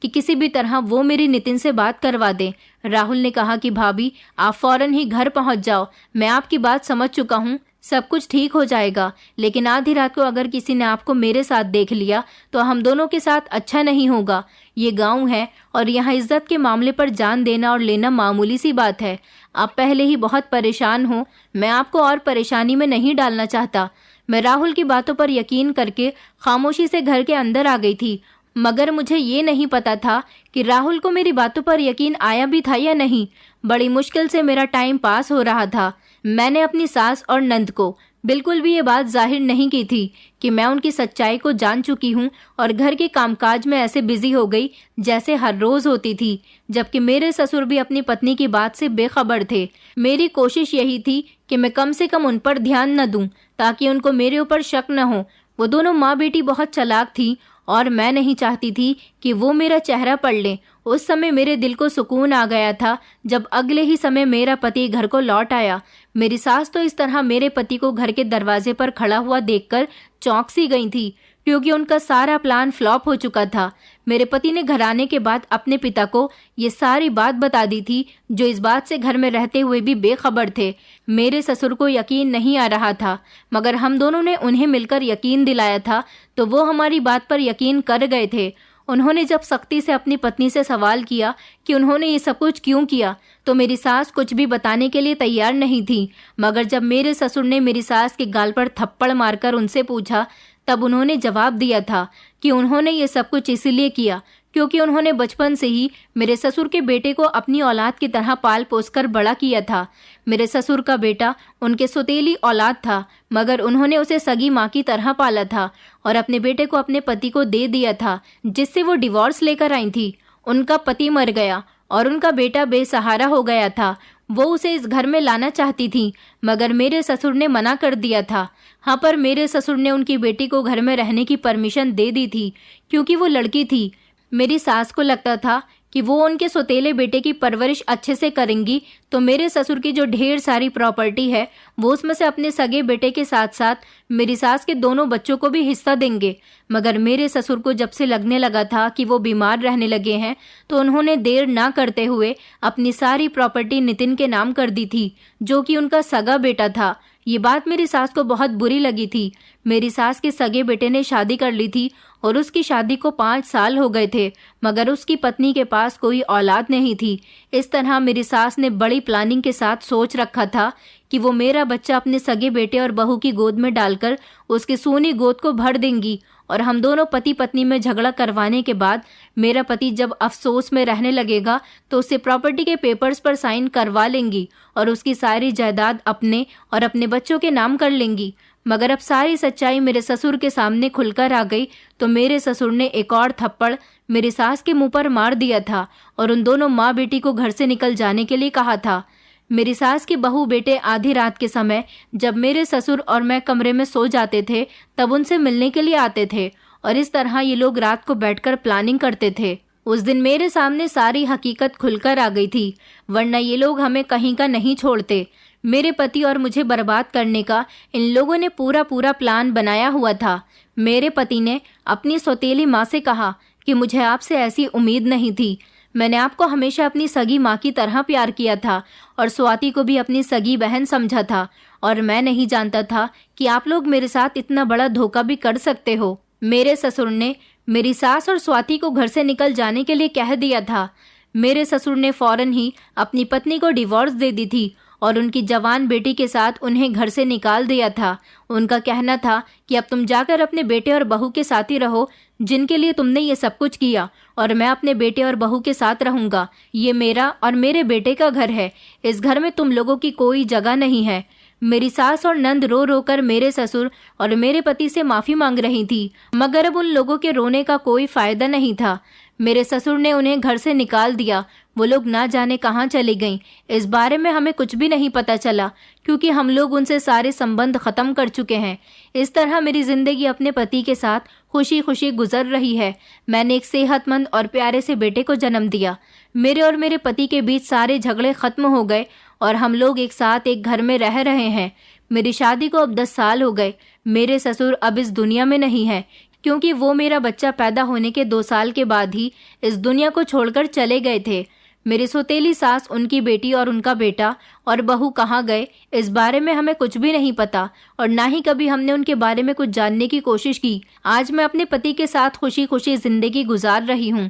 कि किसी भी तरह वो मेरी नितिन से बात करवा दे। राहुल ने कहा कि भाभी, आप फौरन ही घर पहुंच जाओ, मैं आपकी बात समझ चुका हूँ, सब कुछ ठीक हो जाएगा, लेकिन आधी रात को अगर किसी ने आपको मेरे साथ देख लिया तो हम दोनों के साथ अच्छा नहीं होगा। ये गांव है और यहाँ इज्जत के मामले पर जान देना और लेना मामूली सी बात है। आप पहले ही बहुत परेशान हो, मैं आपको और परेशानी में नहीं डालना चाहता। मैं राहुल की बातों पर यकीन करके खामोशी से घर के अंदर आ गई थी, मगर मुझे ये नहीं पता था कि राहुल को मेरी बातों पर यकीन आया भी था या नहीं। बड़ी मुश्किल से मेरा टाइम पास हो रहा था। मैंने अपनी सास और नंद को बिल्कुल भी ये बात जाहिर नहीं की थी कि मैं उनकी सच्चाई को जान चुकी हूँ और घर के कामकाज में ऐसे बिजी हो गई जैसे हर रोज होती थी, जबकि मेरे ससुर भी अपनी पत्नी की बात से बेखबर थे। मेरी कोशिश यही थी कि मैं कम से कम उन पर ध्यान न दूं ताकि उनको मेरे ऊपर शक न हो। वो दोनों माँ बेटी बहुत चालाक थी और मैं नहीं चाहती थी कि वो मेरा चेहरा पढ़ लें। उस समय मेरे दिल को सुकून आ गया था जब अगले ही समय मेरा पति घर को लौट आया। मेरी सास तो इस तरह मेरे पति को घर के दरवाजे पर खड़ा हुआ देखकर चौंक सी गई थी, क्योंकि उनका सारा प्लान फ्लॉप हो चुका था। मेरे पति ने घर आने के बाद अपने पिता को ये सारी बात बता दी थी, जो इस बात से घर में रहते हुए भी बेखबर थे। मेरे ससुर को यकीन नहीं आ रहा था, मगर हम दोनों ने उन्हें मिलकर यकीन दिलाया था तो वो हमारी बात पर यकीन कर गए थे। उन्होंने जब सख्ती से अपनी पत्नी से सवाल किया कि उन्होंने ये सब कुछ क्यों किया, तो मेरी सास कुछ भी बताने के लिए तैयार नहीं थी। मगर जब मेरे ससुर ने मेरी सास के गाल पर थप्पड़ मारकर उनसे पूछा, तब उन्होंने जवाब दिया था कि उन्होंने ये सब कुछ इसीलिए किया क्योंकि उन्होंने बचपन से ही मेरे ससुर के बेटे को अपनी औलाद की तरह पाल पोसकर बड़ा किया था। मेरे ससुर का बेटा उनके सौतेली औलाद था, मगर उन्होंने उसे सगी माँ की तरह पाला था और अपने बेटे को अपने पति को दे दिया था, जिससे वो डिवोर्स लेकर आई थी। उनका पति मर गया और उनका बेटा बेसहारा हो गया था। वो उसे इस घर में लाना चाहती थी, मगर मेरे ससुर ने मना कर दिया था। हाँ, पर मेरे ससुर ने उनकी बेटी को घर में रहने की परमिशन दे दी थी क्योंकि वो लड़की थी। मेरी सास को लगता था कि वो उनके सौतेले बेटे की परवरिश अच्छे से करेंगी, तो मेरे ससुर की जो ढेर सारी प्रॉपर्टी है वो उसमें से अपने सगे बेटे के साथ साथ मेरी सास के दोनों बच्चों को भी हिस्सा देंगे। मगर मेरे ससुर को जब से लगने लगा था कि वो बीमार रहने लगे हैं, तो उन्होंने देर ना करते हुए अपनी सारी प्रॉपर्टी नितिन के नाम कर दी थी, जो कि उनका सगा बेटा था। ये बात मेरी सास को बहुत बुरी लगी थी। मेरी सास के सगे बेटे ने शादी कर ली थी और उसकी शादी को 5 साल हो गए थे, मगर उसकी पत्नी के पास कोई औलाद नहीं थी। इस तरह मेरी सास ने बड़ी प्लानिंग के साथ सोच रखा था कि वो मेरा बच्चा अपने सगे बेटे और बहू की गोद में डालकर उसकी सूनी गोद को भर देंगी और हम दोनों पति पत्नी में झगड़ा करवाने के बाद मेरा पति जब अफसोस में रहने लगेगा तो उससे प्रॉपर्टी के पेपर्स पर साइन करवा लेंगी और उसकी सारी जायदाद अपने और अपने बच्चों के नाम कर लेंगी। मगर अब सारी सच्चाई मेरे ससुर के सामने खुलकर आ गई तो मेरे ससुर ने एक और थप्पड़ मेरी सास के मुंह पर मार दिया था और उन दोनों माँ बेटी को घर से निकल जाने के लिए कहा था। मेरी सास के बहू बेटे आधी रात के समय जब मेरे ससुर और मैं कमरे में सो जाते थे तब उनसे मिलने के लिए आते थे और इस तरह ये लोग रात को बैठकर प्लानिंग करते थे। उस दिन मेरे सामने सारी हकीकत खुलकर आ गई थी, वरना ये लोग हमें कहीं का नहीं छोड़ते। मेरे पति और मुझे बर्बाद करने का इन लोगों ने पूरा पूरा प्लान बनाया हुआ था। मेरे पति ने अपनी सौतेली माँ से कहा कि मुझे आपसे ऐसी उम्मीद नहीं थी। मैंने आपको हमेशा अपनी सगी माँ की तरह प्यार किया था और स्वाति को भी अपनी सगी बहन समझा था, और मैं नहीं जानता था कि आप लोग मेरे साथ इतना बड़ा धोखा भी कर सकते हो। मेरे ससुर ने मेरी सास और स्वाति को घर से निकल जाने के लिए कह दिया था। मेरे ससुर ने फौरन ही अपनी पत्नी को डिवोर्स दे दी थी और उनकी जवान बेटी के साथ उन्हें घर से निकाल दिया था। उनका कहना था कि अब तुम जाकर अपने बेटे और बहू के साथ ही रहो, जिनके लिए तुमने ये सब कुछ किया, और मैं अपने बेटे और बहू के साथ रहूंगा। ये मेरा और मेरे बेटे का घर है, इस घर में तुम लोगों की कोई जगह नहीं है। मेरी सास और नंद रो रो कर मेरे ससुर और मेरे पति से माफी मांग रही थी, मगर अब उन लोगों के रोने का कोई फायदा नहीं था। मेरे ससुर ने उन्हें घर से निकाल दिया। वो लोग ना जाने कहाँ चली गईं। इस बारे में हमें कुछ भी नहीं पता चला, क्योंकि हम लोग उनसे सारे संबंध खत्म कर चुके हैं। इस तरह मेरी जिंदगी अपने पति के साथ खुशी खुशी गुजर रही है। मैंने एक सेहतमंद और प्यारे से बेटे को जन्म दिया। मेरे और मेरे पति के बीच सारे झगड़े खत्म हो गए और हम लोग एक साथ एक घर में रह रहे हैं। मेरी शादी को अब 10 साल हो गए। मेरे ससुर अब इस दुनिया में नहीं है, क्योंकि वो मेरा बच्चा पैदा होने के 2 साल के बाद ही इस दुनिया को छोड़कर चले गए थे। मेरी सौतेली सास, उनकी बेटी और उनका बेटा और बहू कहाँ गए, इस बारे में हमें कुछ भी नहीं पता, और ना ही कभी हमने उनके बारे में कुछ जानने की कोशिश की। आज मैं अपने पति के साथ खुशी खुशी जिंदगी गुजार रही हूँ,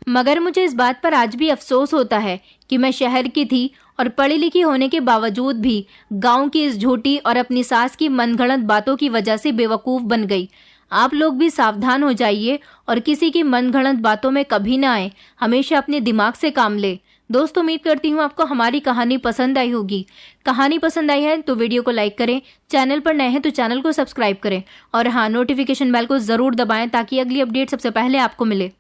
मगर मुझे इस बात पर आज भी अफसोस होता है कि मैं शहर की थी और पढ़ी लिखी होने के बावजूद भी गाँव की इस झूठी और अपनी सास की मनगढ़ंत बातों की वजह से बेवकूफ़ बन गई। आप लोग भी सावधान हो जाइए और किसी की मनगढ़ंत बातों में कभी ना आए। हमेशा अपने दिमाग से काम ले। दोस्तों, उम्मीद करती हूँ आपको हमारी कहानी पसंद आई होगी। कहानी पसंद आई है तो वीडियो को लाइक करें, चैनल पर नए हैं तो चैनल को सब्सक्राइब करें, और हाँ, नोटिफिकेशन बेल को ज़रूर दबाएं ताकि अगली अपडेट सबसे पहले आपको मिले।